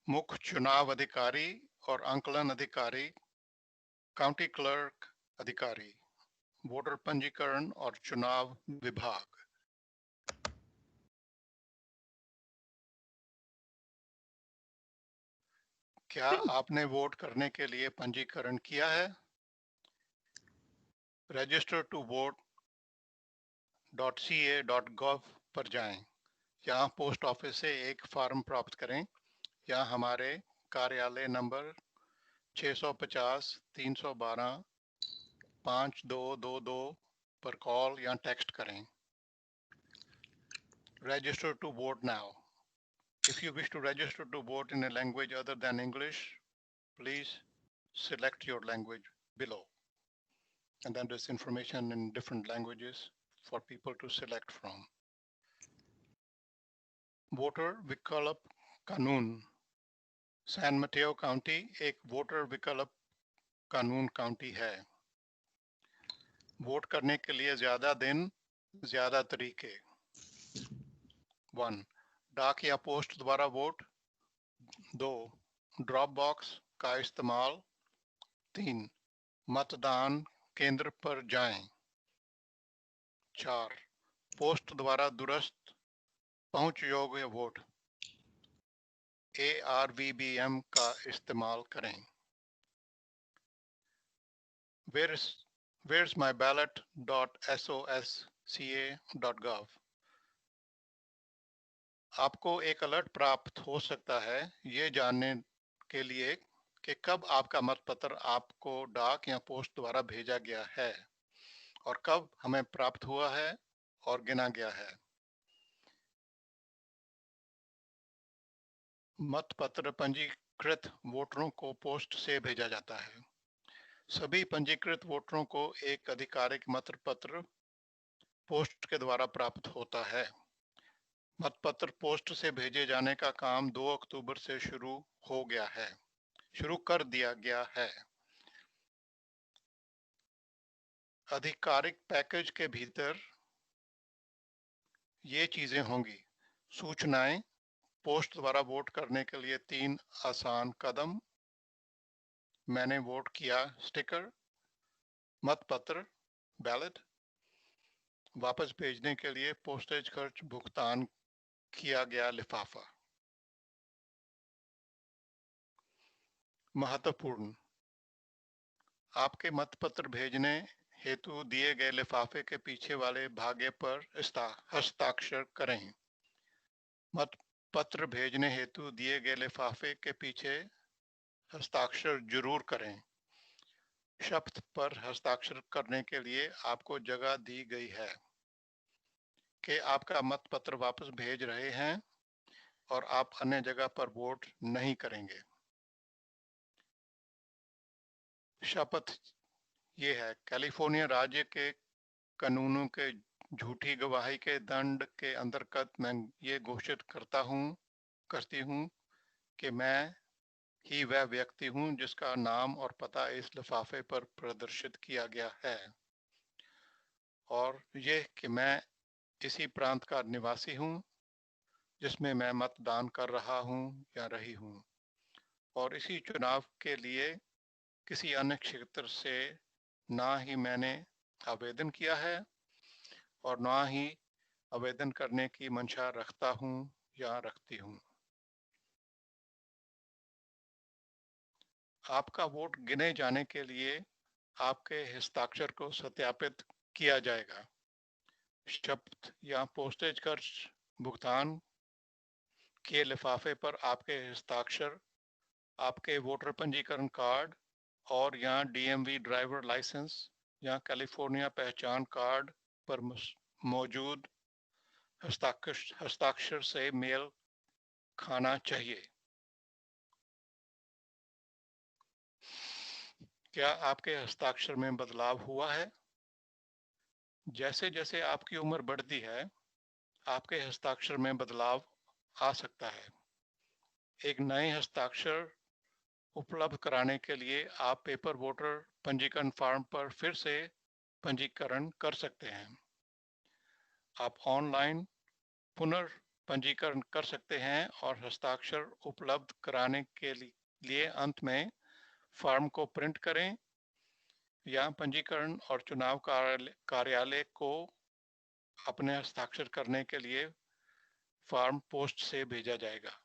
मुख्य चुनाव अधिकारी और आंकलन अधिकारी, काउंटी क्लर्क अधिकारी, वोटर पंजीकरण और चुनाव विभाग। क्या आपने वोट करने के लिए पंजीकरण किया है? रजिस्टर टू वोट .ca.gov पर जाएं। यहाँ पोस्ट ऑफिस से एक फॉर्म प्राप्त करें या हमारे कार्यालय नंबर 650-312-5222 पर कॉल या टेक्स्ट करें। Register to vote now. If you wish to register to vote in a language other than English, please select your language below. And then there's information in different languages for people to select from. Voter विकल्प कानून। San मटेओ county एक voter विकल्प कानून county है। Vote करने के लिए ज्यादा दिन, ज्यादा तरीके। 1. डाक या पोस्ट द्वारा वोट। 2. ड्रॉप बॉक्स का इस्तेमाल। 3. मतदान केंद्र पर जाएं। 4. पोस्ट द्वारा दुरुस्त पहुंच योग्य वोट ARVBM का इस्तेमाल करें। Where's my ballot.sosca.gov? आपको एक अलर्ट प्राप्त हो सकता है ये जानने के लिए कि कब आपका मतपत्र आपको डाक या पोस्ट द्वारा भेजा गया है और कब हमें प्राप्त हुआ है और गिना गया है। मतपत्र पंजीकृत वोटरों को पोस्ट से भेजा जाता है। सभी पंजीकृत वोटरों को एक आधिकारिक मतपत्र पोस्ट के द्वारा प्राप्त होता है। मतपत्र पोस्ट से भेजे जाने का काम 2 अक्टूबर से शुरू कर दिया गया है। आधिकारिक पैकेज के भीतर ये चीजें होंगी: सूचनाएं, पोस्ट द्वारा वोट करने के लिए 3 आसान कदम, मैंने वोट किया स्टिकर, मतपत्र बैलेट, वापस भेजने के लिए पोस्टेज खर्च भुगतान किया गया लिफाफा। महत्वपूर्ण: आपके मतपत्र भेजने हेतु दिए गए लिफाफे के पीछे वाले भागे पर हस्ताक्षर करें। मतपत्र भेजने हेतु दिए गए लिफाफे के पीछे हस्ताक्षर जरूर करें। शब्द पर हस्ताक्षर करने के लिए आपको जगह दी गई है कि आपका मतपत्र वापस भेज रहे हैं और आप अन्य जगह पर वोट नहीं करेंगे। शपथ ये है: कैलिफोर्निया राज्य के कानूनों के झूठी गवाही के दंड के अंतर्गत मैं ये घोषित करती हूँ कि मैं ही वह व्यक्ति हूँ जिसका नाम और पता इस लिफाफे पर प्रदर्शित किया गया है और ये कि मैं इसी प्रांत का निवासी हूँ जिसमें मैं मतदान कर रहा हूँ या रही हूँ और इसी चुनाव के लिए किसी अन्य क्षेत्र से ना ही मैंने आवेदन किया है और ना ही आवेदन करने की मंशा रखता हूँ या रखती हूँ। आपका वोट गिने जाने के लिए आपके हस्ताक्षर को सत्यापित किया जाएगा। शब्द या पोस्टेज खर्च भुगतान के लिफाफे पर आपके हस्ताक्षर आपके वोटर पंजीकरण कार्ड और या DMV ड्राइवर लाइसेंस या कैलिफोर्निया पहचान कार्ड पर मौजूद हस्ताक्षर से मेल खाना चाहिए। क्या आपके हस्ताक्षर में बदलाव हुआ है? जैसे जैसे आपकी उम्र बढ़ती है, आपके हस्ताक्षर में बदलाव आ सकता है। एक नए हस्ताक्षर उपलब्ध कराने के लिए आप पेपर वोटर पंजीकरण फॉर्म पर फिर से पंजीकरण कर सकते हैं। आप ऑनलाइन पंजीकरण कर सकते हैं और हस्ताक्षर उपलब्ध कराने के लिए अंत में फॉर्म को प्रिंट करें या पंजीकरण और चुनाव कार्यालय को अपने हस्ताक्षर करने के लिए फॉर्म पोस्ट से भेजा जाएगा।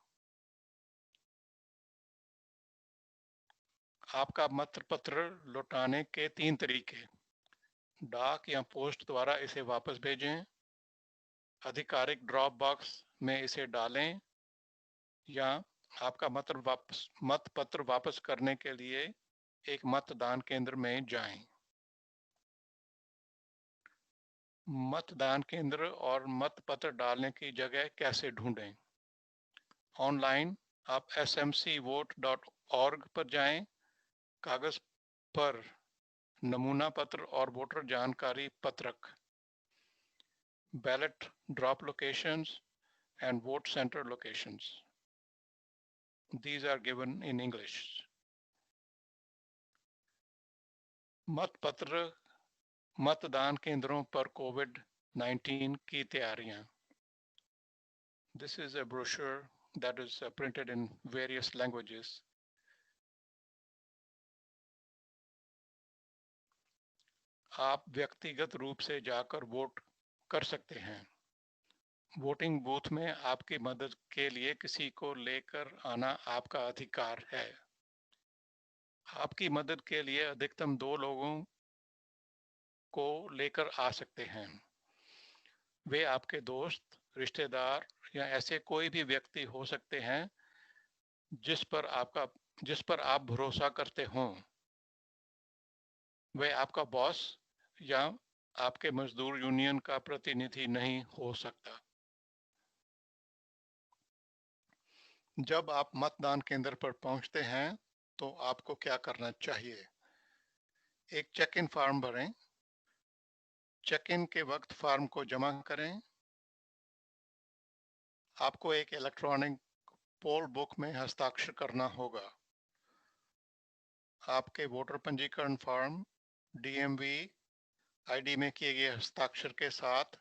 आपका मत पत्र लौटाने के 3 तरीके: डाक या पोस्ट द्वारा इसे वापस भेजें, आधिकारिक ड्रॉप बॉक्स में इसे डालें, या आपका मत पत्र वापस करने के लिए एक मतदान केंद्र में जाएं। मतदान केंद्र और मत पत्र डालने की जगह कैसे ढूंढें? ऑनलाइन आप smcvote.org पर जाएं, कागज पर नमूना पत्र और वोटर जानकारी पत्रक, ballot drop locations and vote center locations. These are given in English. मतपत्र मतदान केंद्रों पर कोविड-19 की तैयारियां. This is a brochure that is printed in various languages. आप व्यक्तिगत रूप से जाकर वोट कर सकते हैं। वोटिंग बूथ में आपकी मदद के लिए किसी को लेकर आना आपका अधिकार है। आपकी मदद के लिए अधिकतम 2 लोगों को लेकर आ सकते हैं। वे आपके दोस्त, रिश्तेदार या ऐसे कोई भी व्यक्ति हो सकते हैं जिस पर आप भरोसा करते हों। वे आपका बॉस या आपके मजदूर यूनियन का प्रतिनिधि नहीं हो सकता। जब आप मतदान केंद्र पर पहुंचते हैं तो आपको क्या करना चाहिए? एक चेक इन फॉर्म भरें। चेक इन के वक्त फॉर्म को जमा करें। आपको एक इलेक्ट्रॉनिक पोल बुक में हस्ताक्षर करना होगा। आपके वोटर पंजीकरण फॉर्म डीएमवी आईडी में किए गए हस्ताक्षर के साथ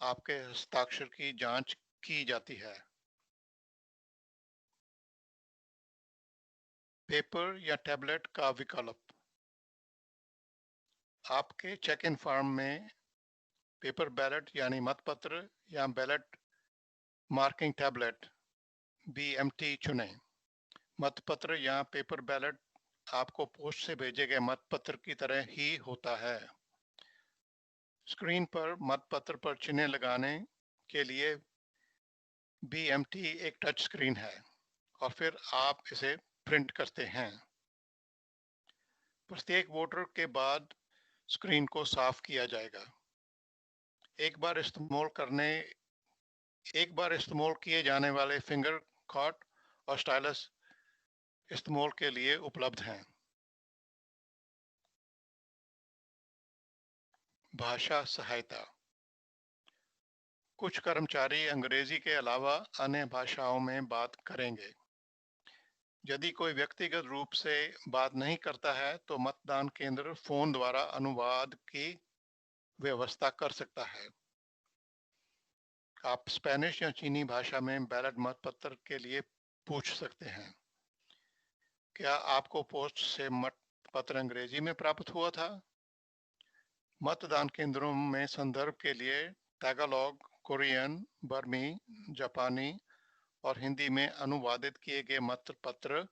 आपके हस्ताक्षर की जांच की जाती है। पेपर या टैबलेट का विकल्प: आपके चेक इन फॉर्म में पेपर बैलेट यानी मतपत्र या बैलेट मार्किंग टैबलेट बीएमटी चुनें। मतपत्र या पेपर बैलेट आपको पोस्ट से भेजे गए मतपत्र की तरह ही होता है। स्क्रीन पर मतपत्र पर चिन्ह लगाने के लिए बीएमटी एक टच स्क्रीन है और फिर आप इसे प्रिंट करते हैं। प्रत्येक वोटर के बाद स्क्रीन को साफ किया जाएगा। एक बार इस्तेमाल किए जाने वाले फिंगर कॉट और स्टाइलस इस्तेमाल के लिए उपलब्ध हैं। भाषा सहायता: कुछ कर्मचारी अंग्रेजी के अलावा अन्य भाषाओं में बात करेंगे। यदि कोई व्यक्तिगत रूप से बात नहीं करता है तो मतदान केंद्र फोन द्वारा अनुवाद की व्यवस्था कर सकता है। आप स्पेनिश या चीनी भाषा में बैलेट मतपत्र के लिए पूछ सकते हैं। क्या आपको पोस्ट से मतपत्र अंग्रेजी में प्राप्त हुआ था? मतदान केंद्रों में संदर्भ के लिए टैगालॉग, कोरियन, बर्मी, जापानी और हिंदी में अनुवादित किए गए मतपत्र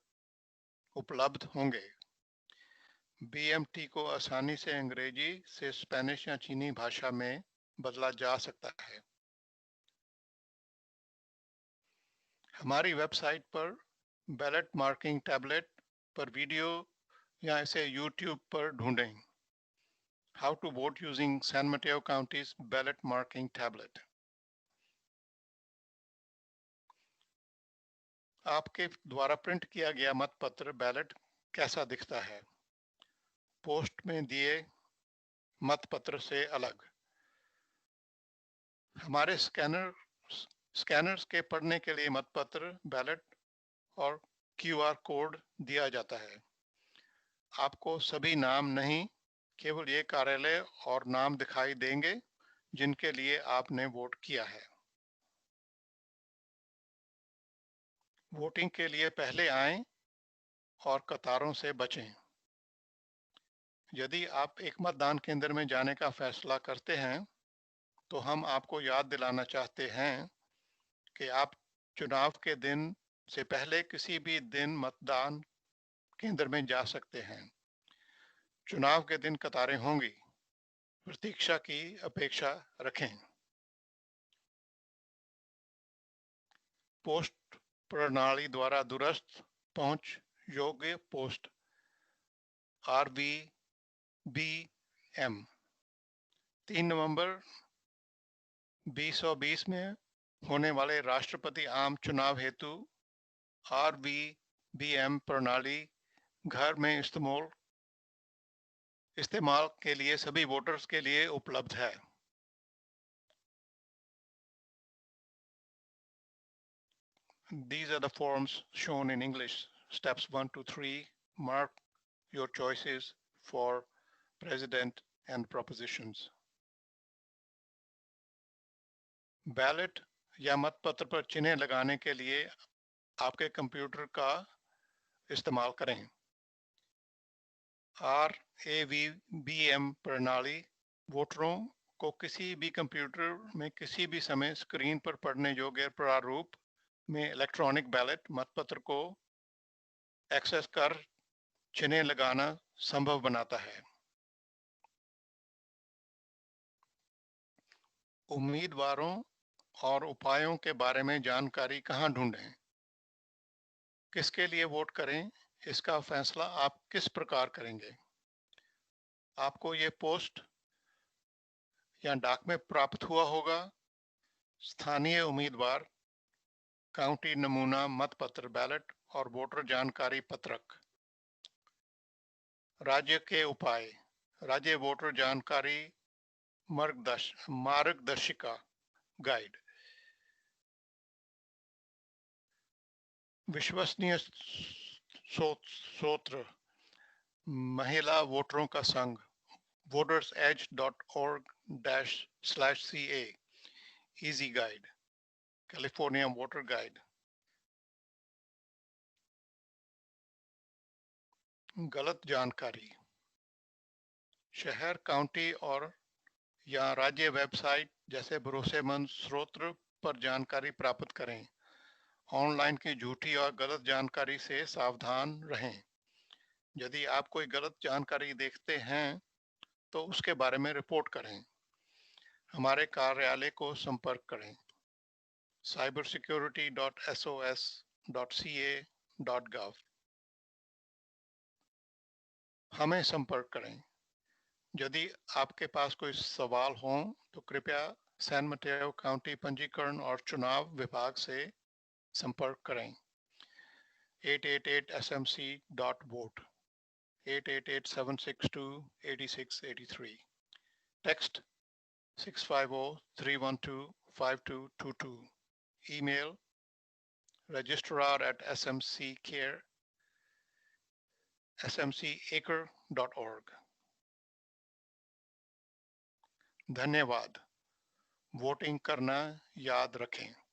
उपलब्ध होंगे। बीएमटी को आसानी से अंग्रेजी से स्पेनिश या चीनी भाषा में बदला जा सकता है। हमारी वेबसाइट पर बैलेट मार्किंग टैबलेट पर वीडियो या इसे यूट्यूब पर ढूंढें। How to vote using San Mateo County's ballot marking tablet. आपके द्वारा प्रिंट किया गया मतपत्र बैलेट कैसा दिखता है? पोस्ट में दिए मतपत्र से अलग। हमारे स्कैनर्स के पढ़ने के लिए मतपत्र, बैलेट और क्यूआर कोड दिया जाता है। आपको सभी नाम नहीं, केवल ये कार्यालय और नाम दिखाई देंगे जिनके लिए आपने वोट किया है। वोटिंग के लिए पहले आएं और कतारों से बचें। यदि आप एक मतदान केंद्र में जाने का फैसला करते हैं, तो हम आपको याद दिलाना चाहते हैं कि आप चुनाव के दिन से पहले किसी भी दिन मतदान केंद्र में जा सकते हैं। चुनाव के दिन कतारें होंगी, प्रतीक्षा की अपेक्षा रखें। पोस्ट प्रणाली द्वारा दूरस्थ पहुंच योग्य पोस्ट RVBM 3 नवंबर 2020 में होने वाले राष्ट्रपति आम चुनाव हेतु RVBM प्रणाली घर में इस्तेमाल के लिए सभी वोटर्स के लिए उपलब्ध है। These are the forms shown in English. Steps 1 to 3. Mark your choices for president and propositions. Ballot या मतपत्र पर चिन्ह लगाने के लिए आपके कंप्यूटर का इस्तेमाल करें। RAVBM प्रणाली वोटरों को किसी भी कंप्यूटर में किसी भी समय स्क्रीन पर पढ़ने योग्य प्रारूप में इलेक्ट्रॉनिक बैलेट मतपत्र को एक्सेस कर चिन्ह लगाना संभव बनाता है। उम्मीदवारों और उपायों के बारे में जानकारी कहां ढूंढें? किसके लिए वोट करें, इसका फैसला आप किस प्रकार करेंगे? आपको ये पोस्ट या डाक में प्राप्त हुआ होगा। स्थानीय उम्मीदवार, काउंटी नमूना मतपत्र बैलेट और वोटर जानकारी पत्रक। राज्य के उपाय, राज्य वोटर जानकारी मार्गदर्शिका गाइड। विश्वसनीय स्रोत, महिला वोटरों का संघ, votersedge.org/ca, easy guide, California voter guide. गलत जानकारी, शहर, काउंटी और या राज्य वेबसाइट जैसे भरोसेमंद स्रोत पर जानकारी प्राप्त करें। ऑनलाइन की झूठी और गलत जानकारी से सावधान रहें। यदि आप कोई गलत जानकारी देखते हैं तो उसके बारे में रिपोर्ट करें। हमारे कार्यालय को संपर्क करें। cybersecurity.sos.ca.gov। हमें संपर्क करें। यदि आपके पास कोई सवाल हो तो कृपया सैन मटेओ काउंटी पंजीकरण और चुनाव विभाग से संपर्क करें। 888smc.vote 888-762-8683। टेक्स्ट 650-312-5222। Email registrar@smcacre.org। धन्यवाद। वोटिंग करना याद रखें।